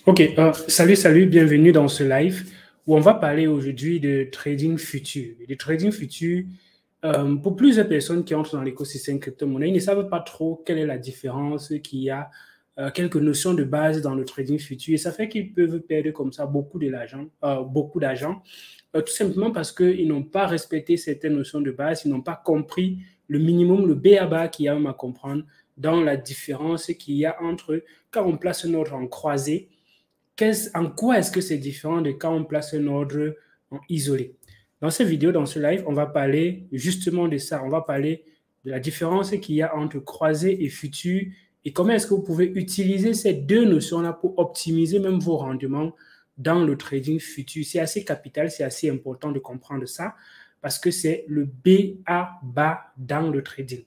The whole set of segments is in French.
Ok, salut, bienvenue dans ce live où on va parler aujourd'hui de trading futur. Et de trading futur, pour plusieurs personnes qui entrent dans l'écosystème crypto-monnaie, ils ne savent pas trop quelle est la différence, qu'il y a quelques notions de base dans le trading futur. Et ça fait qu'ils peuvent perdre comme ça beaucoup d'argent, tout simplement parce qu'ils n'ont pas respecté certaines notions de base, ils n'ont pas compris le minimum, le b.a.-ba qu'il y a même à comprendre dans la différence qu'il y a entre quand on place un ordre en croisée. En quoi est-ce que c'est différent de quand on place un ordre en isolé? Dans cette vidéo, dans ce live, on va parler justement de ça. On va parler de la différence qu'il y a entre croisé et futur et comment est-ce que vous pouvez utiliser ces deux notions-là pour optimiser même vos rendements dans le trading futur. C'est assez capital, c'est assez important de comprendre ça parce que c'est le B.A.-ba dans le trading.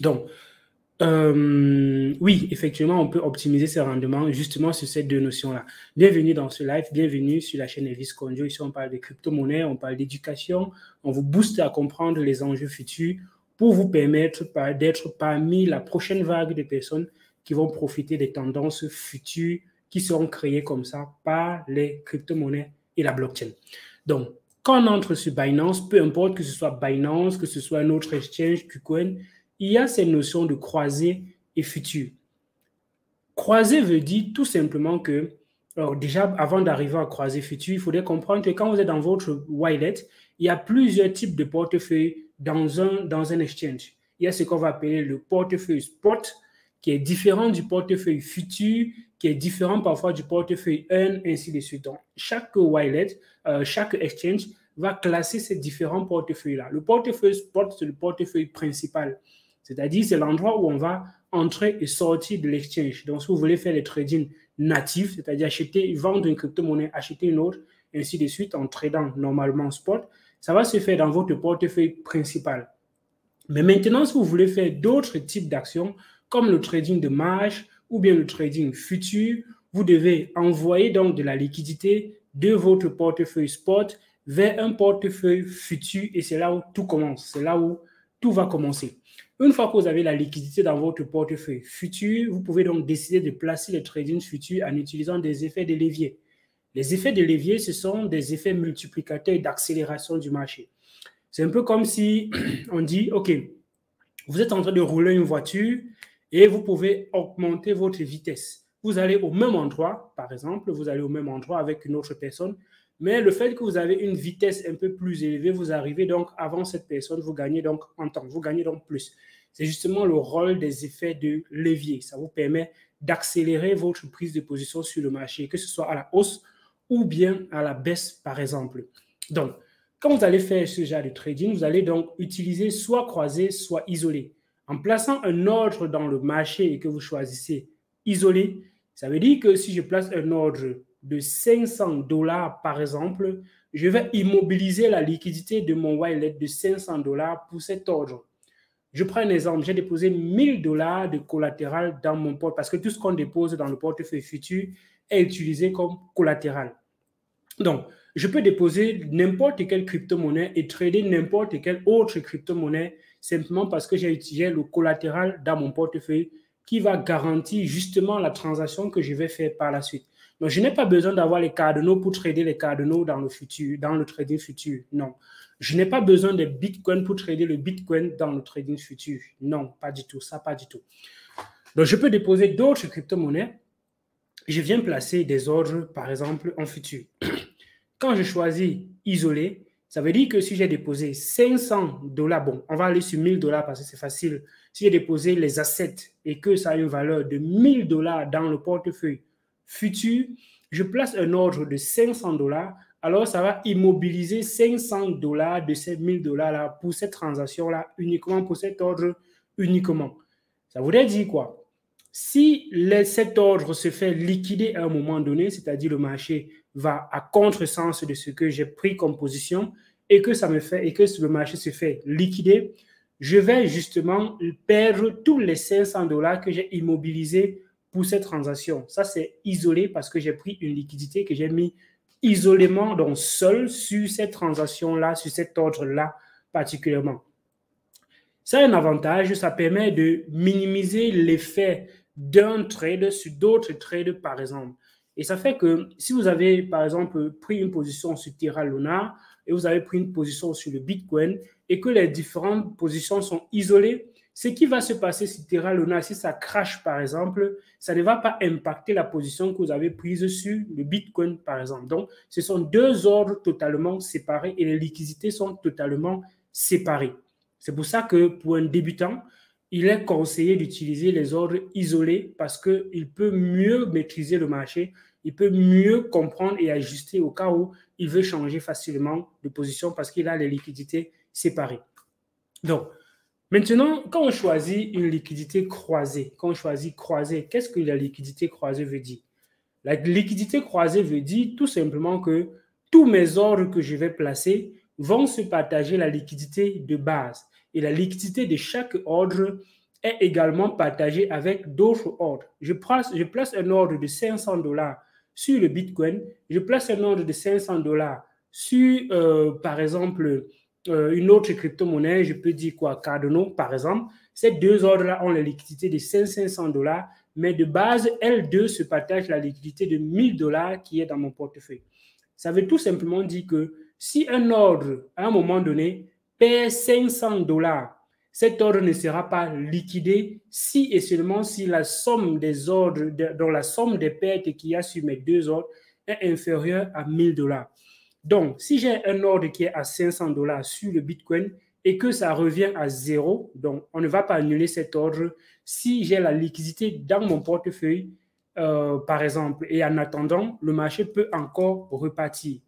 Donc, oui, effectivement, on peut optimiser ses rendements justement sur ces deux notions-là. Bienvenue dans ce live, bienvenue sur la chaîne Elvis Conjo. Ici, on parle de crypto-monnaie, on parle d'éducation, on vous booste à comprendre les enjeux futurs pour vous permettre d'être parmi la prochaine vague de personnes qui vont profiter des tendances futures qui seront créées comme ça par les crypto-monnaies et la blockchain. Donc, quand on entre sur Binance, peu importe que ce soit Binance, que ce soit un autre exchange, KuCoin, il y a ces notions de croisée et futur. Croisée veut dire tout simplement que, alors déjà, avant d'arriver à croisée futur, il faudrait comprendre que quand vous êtes dans votre wallet, il y a plusieurs types de portefeuilles dans un exchange. Il y a ce qu'on va appeler le portefeuille spot, qui est différent du portefeuille futur, qui est différent parfois du portefeuille earn, ainsi de suite. Donc, chaque wallet, chaque exchange va classer ces différents portefeuilles-là. Le portefeuille spot, c'est le portefeuille principal. C'est-à-dire, c'est l'endroit où on va entrer et sortir de l'exchange. Donc, si vous voulez faire les trading natifs, c'est-à-dire acheter, vendre une crypto-monnaie, acheter une autre, ainsi de suite, en tradant normalement spot, ça va se faire dans votre portefeuille principal. Mais maintenant, si vous voulez faire d'autres types d'actions, comme le trading de marge ou bien le trading futur, vous devez envoyer donc de la liquidité de votre portefeuille spot vers un portefeuille futur et c'est là où tout commence, c'est là où tout va commencer. Une fois que vous avez la liquidité dans votre portefeuille futur, vous pouvez donc décider de placer les trading futurs en utilisant des effets de levier. Les effets de levier, ce sont des effets multiplicateurs d'accélération du marché. C'est un peu comme si on dit, OK, vous êtes en train de rouler une voiture et vous pouvez augmenter votre vitesse. Vous allez au même endroit, par exemple, vous allez au même endroit avec une autre personne, mais le fait que vous avez une vitesse un peu plus élevée, vous arrivez donc avant cette personne, vous gagnez donc en temps, vous gagnez donc plus. C'est justement le rôle des effets de levier. Ça vous permet d'accélérer votre prise de position sur le marché, que ce soit à la hausse ou bien à la baisse, par exemple. Donc, quand vous allez faire ce genre de trading, vous allez donc utiliser soit croisé, soit isolé. En plaçant un ordre dans le marché et que vous choisissez isolé, ça veut dire que si je place un ordre de 500 dollars par exemple, je vais immobiliser la liquidité de mon wallet de 500 dollars pour cet ordre. Je prends un exemple, j'ai déposé 1000 dollars de collatéral dans mon porte parce que tout ce qu'on dépose dans le portefeuille futur est utilisé comme collatéral. Donc, je peux déposer n'importe quelle crypto-monnaie et trader n'importe quelle autre crypto-monnaie simplement parce que j'ai utilisé le collatéral dans mon portefeuille qui va garantir justement la transaction que je vais faire par la suite. Donc, je n'ai pas besoin d'avoir les cardinaux pour trader les cardinaux dans le futur, dans le trading futur. Non. Je n'ai pas besoin de Bitcoin pour trader le Bitcoin dans le trading futur. Non, pas du tout. Ça, pas du tout. Donc, je peux déposer d'autres crypto-monnaies. Je viens placer des ordres, par exemple, en futur. Quand je choisis isolé, ça veut dire que si j'ai déposé 500 dollars, bon, on va aller sur 1000 dollars parce que c'est facile. Si j'ai déposé les assets et que ça a une valeur de 1000 dollars dans le portefeuille futur, je place un ordre de 500 dollars, alors ça va immobiliser 500 dollars de ces 1000 dollars-là pour cette transaction-là, uniquement pour cet ordre uniquement. Ça voudrait dire quoi? Si cet ordre se fait liquider à un moment donné, c'est-à-dire le marché va à contresens de ce que j'ai pris comme position et que ça me fait et que le marché se fait liquider, je vais justement perdre tous les 500 dollars que j'ai immobilisés pour cette transaction. Ça, c'est isolé parce que j'ai pris une liquidité que j'ai mis isolément, donc seul sur cette transaction-là, sur cet ordre-là particulièrement. Ça a un avantage, ça permet de minimiser l'effet d'un trade sur d'autres trades, par exemple. Et ça fait que si vous avez, par exemple, pris une position sur Terra Luna et vous avez pris une position sur le Bitcoin et que les différentes positions sont isolées, ce qui va se passer sur Terra Luna, si ça crache, par exemple, ça ne va pas impacter la position que vous avez prise sur le Bitcoin, par exemple. Donc, ce sont deux ordres totalement séparés et les liquidités sont totalement séparées. C'est pour ça que pour un débutant, il est conseillé d'utiliser les ordres isolés parce qu'il peut mieux maîtriser le marché, il peut mieux comprendre et ajuster au cas où il veut changer facilement de position parce qu'il a les liquidités séparées. Donc, maintenant, quand on choisit une liquidité croisée, qu'est-ce que la liquidité croisée veut dire? La liquidité croisée veut dire tout simplement que tous mes ordres que je vais placer vont se partager la liquidité de base. Et la liquidité de chaque ordre est également partagée avec d'autres ordres. Je place un ordre de 500 $ sur le Bitcoin, je place un ordre de 500 $ sur, par exemple, une autre crypto-monnaie, je peux dire quoi, Cardano, par exemple. Ces deux ordres-là ont la liquidité de 500 $, mais de base, elles deux se partagent la liquidité de 1000 $ qui est dans mon portefeuille. Ça veut tout simplement dire que si un ordre, à un moment donné, perd 500 $, cet ordre ne sera pas liquidé si et seulement si la somme des ordres, dont la somme des pertes qu'il y a sur mes deux ordres est inférieure à 1000 $. Donc, si j'ai un ordre qui est à 500 $ sur le Bitcoin et que ça revient à zéro, donc on ne va pas annuler cet ordre si j'ai la liquidité dans mon portefeuille, par exemple, et en attendant, le marché peut encore repartir.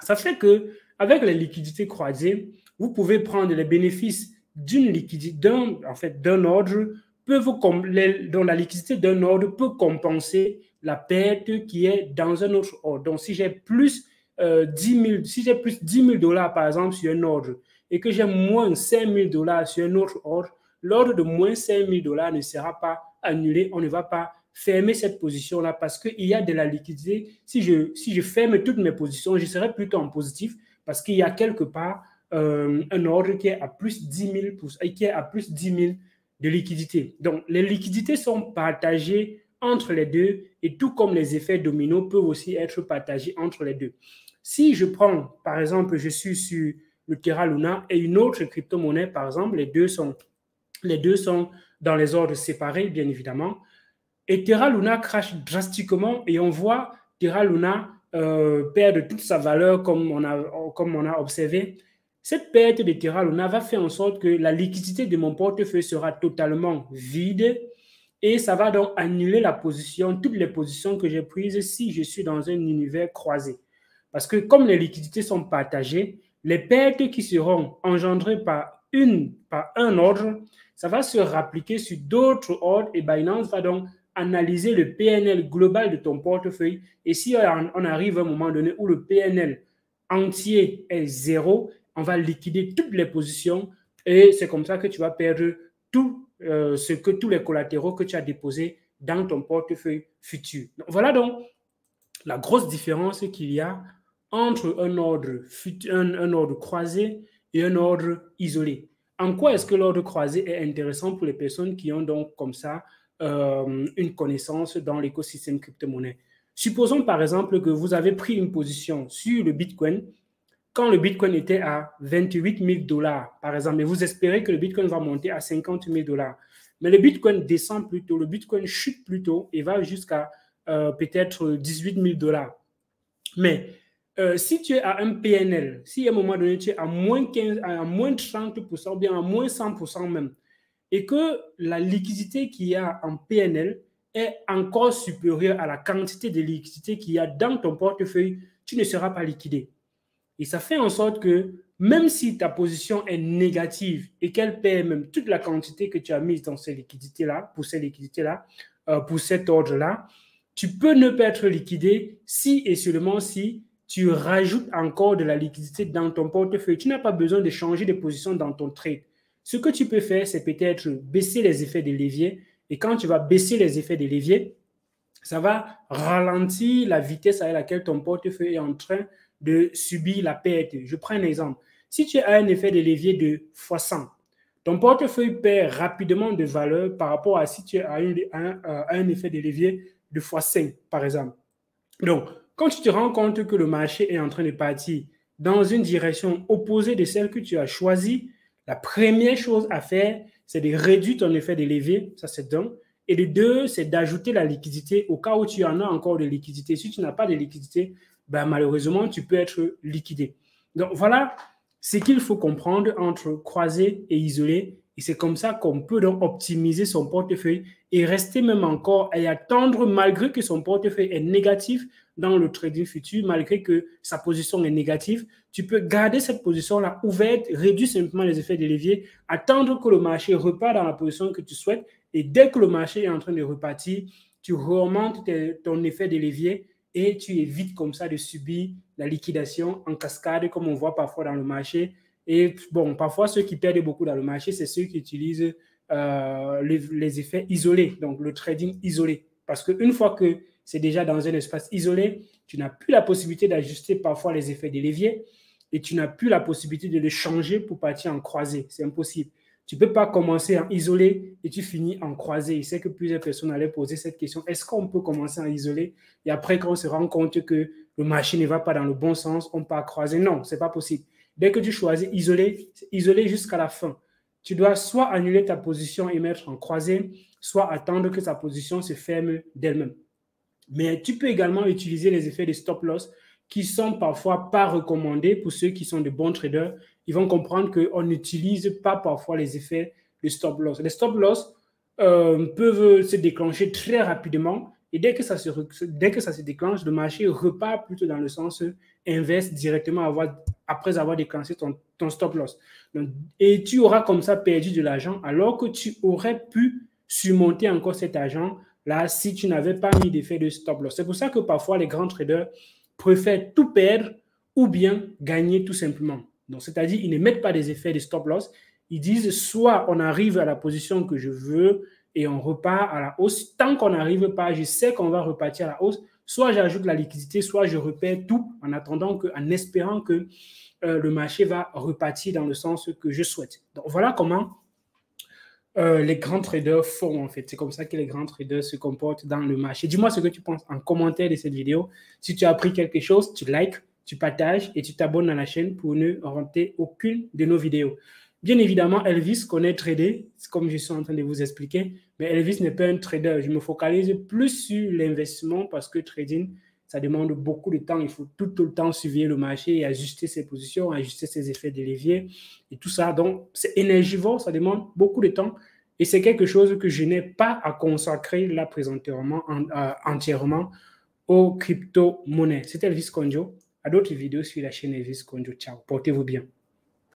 Ça fait que avec les liquidités croisées, vous pouvez prendre les bénéfices d'une liquidité, d'un ordre, dont la liquidité d'un ordre peut compenser la perte qui est dans un autre ordre. Donc, si j'ai plus 10 000 $ par exemple sur un ordre et que j'ai moins 5 000 $ sur un autre ordre, l'ordre de moins 5 000 $ ne sera pas annulé. On ne va pas fermer cette position-là parce qu'il y a de la liquidité. Si je ferme toutes mes positions, je serai plutôt en positif parce qu'il y a quelque part un ordre qui est à plus 10 000 de liquidité. Donc, les liquidités sont partagées entre les deux et tout comme les effets dominos peuvent aussi être partagés entre les deux. Si je prends, par exemple, je suis sur le Terra Luna et une autre crypto-monnaie, par exemple, les deux sont dans les ordres séparés, bien évidemment, et Terra Luna crache drastiquement et on voit Terra Luna perdre toute sa valeur comme on a observé. Cette perte de Terra Luna va faire en sorte que la liquidité de mon portefeuille sera totalement vide et ça va donc annuler toutes les positions que j'ai prises si je suis dans un univers croisé. Parce que comme les liquidités sont partagées, les pertes qui seront engendrées par un ordre, ça va se rappliquer sur d'autres ordres et Binance va donc analyser le PNL global de ton portefeuille. Et si on arrive à un moment donné où le PNL entier est zéro, on va liquider toutes les positions et c'est comme ça que tu vas perdre tous les collatéraux que tu as déposés dans ton portefeuille futur. Donc, voilà donc la grosse différence qu'il y a entre un ordre croisé et un ordre isolé. En quoi est-ce que l'ordre croisé est intéressant pour les personnes qui ont donc comme ça une connaissance dans l'écosystème crypto-monnaie? Supposons par exemple que vous avez pris une position sur le Bitcoin quand le Bitcoin était à 28 000 $, par exemple, et vous espérez que le Bitcoin va monter à 50 000 $. Mais le Bitcoin descend plus tôt, le Bitcoin chute plus tôt et va jusqu'à peut-être 18 000 $. Mais si tu es à un PNL, si à un moment donné tu es à moins 15, à moins 30%, ou bien à moins 100% même, et que la liquidité qu'il y a en PNL est encore supérieure à la quantité de liquidité qu'il y a dans ton portefeuille, tu ne seras pas liquidé. Et ça fait en sorte que même si ta position est négative et qu'elle perd même toute la quantité que tu as mise dans ces liquidités-là, pour cet ordre-là, tu peux ne pas être liquidé si et seulement si tu rajoutes encore de la liquidité dans ton portefeuille. Tu n'as pas besoin de changer de position dans ton trade. Ce que tu peux faire, c'est peut-être baisser les effets de levier. Et quand tu vas baisser les effets de levier, ça va ralentir la vitesse à laquelle ton portefeuille est en train de subir la perte. Je prends un exemple. Si tu as un effet de levier de x100, ton portefeuille perd rapidement de valeur par rapport à si tu as un effet de levier de x5, par exemple. Donc, quand tu te rends compte que le marché est en train de partir dans une direction opposée de celle que tu as choisie, la première chose à faire, c'est de réduire ton effet de levier, ça c'est d'un. Et le deux, c'est d'ajouter la liquidité au cas où tu en as encore de liquidité. Si tu n'as pas de liquidité, ben malheureusement, tu peux être liquidé. Donc voilà ce qu'il faut comprendre entre croiser et isoler. Et c'est comme ça qu'on peut donc optimiser son portefeuille et rester même encore et attendre, malgré que son portefeuille est négatif dans le trading futur, malgré que sa position est négative, tu peux garder cette position-là ouverte, réduire simplement les effets de levier, attendre que le marché repart dans la position que tu souhaites et dès que le marché est en train de repartir, tu remontes ton effet de levier et tu évites comme ça de subir la liquidation en cascade comme on voit parfois dans le marché. Et bon, parfois, ceux qui perdent beaucoup dans le marché, c'est ceux qui utilisent les effets isolés, donc le trading isolé. Parce qu'une fois que c'est déjà dans un espace isolé, tu n'as plus la possibilité d'ajuster parfois les effets des leviers et tu n'as plus la possibilité de les changer pour partir en croisée. C'est impossible. Tu ne peux pas commencer en isolé et tu finis en croisé. Je sais que plusieurs personnes allaient poser cette question. Est-ce qu'on peut commencer en isolé et après, quand on se rend compte que le marché ne va pas dans le bon sens, on peut croiser? Non, ce n'est pas possible. Dès que tu choisis isolé, c'est isolé jusqu'à la fin. Tu dois soit annuler ta position et mettre en croisée, soit attendre que sa position se ferme d'elle-même. Mais tu peux également utiliser les effets de stop loss qui sont parfois pas recommandés pour ceux qui sont de bons traders. Ils vont comprendre qu'on n'utilise pas parfois les effets de stop loss. Les stop loss peuvent se déclencher très rapidement et dès que ça se déclenche, le marché repart plutôt dans le sens inverse directement après avoir déclenché ton stop loss. Donc, et tu auras comme ça perdu de l'argent alors que tu aurais pu surmonter encore cet argent là si tu n'avais pas mis d'effet de stop loss. C'est pour ça que parfois les grands traders préfèrent tout perdre ou bien gagner tout simplement. Donc, c'est-à-dire, ils ne mettent pas des effets de stop loss. Ils disent soit on arrive à la position que je veux et on repart à la hausse. Tant qu'on n'arrive pas, je sais qu'on va repartir à la hausse. Soit j'ajoute la liquidité, soit je repère tout en attendant en espérant que le marché va repartir dans le sens que je souhaite. Donc, voilà comment les grands traders font en fait. C'est comme ça que les grands traders se comportent dans le marché. Dis-moi ce que tu penses en commentaire de cette vidéo. Si tu as appris quelque chose, tu likes, tu partages et tu t'abonnes à la chaîne pour ne rater aucune de nos vidéos. Bien évidemment, Elvis connaît trader, comme je suis en train de vous expliquer, mais Elvis n'est pas un trader. Je me focalise plus sur l'investissement parce que trading, ça demande beaucoup de temps. Il faut tout le temps suivre le marché et ajuster ses positions, ajuster ses effets de levier et tout ça. Donc, c'est énergivore, ça demande beaucoup de temps. Et c'est quelque chose que je n'ai pas à consacrer là présentement entièrement aux crypto-monnaies. C'était Elvis Konjo. À d'autres vidéos sur la chaîne Elvis Konjo. Ciao. Portez-vous bien.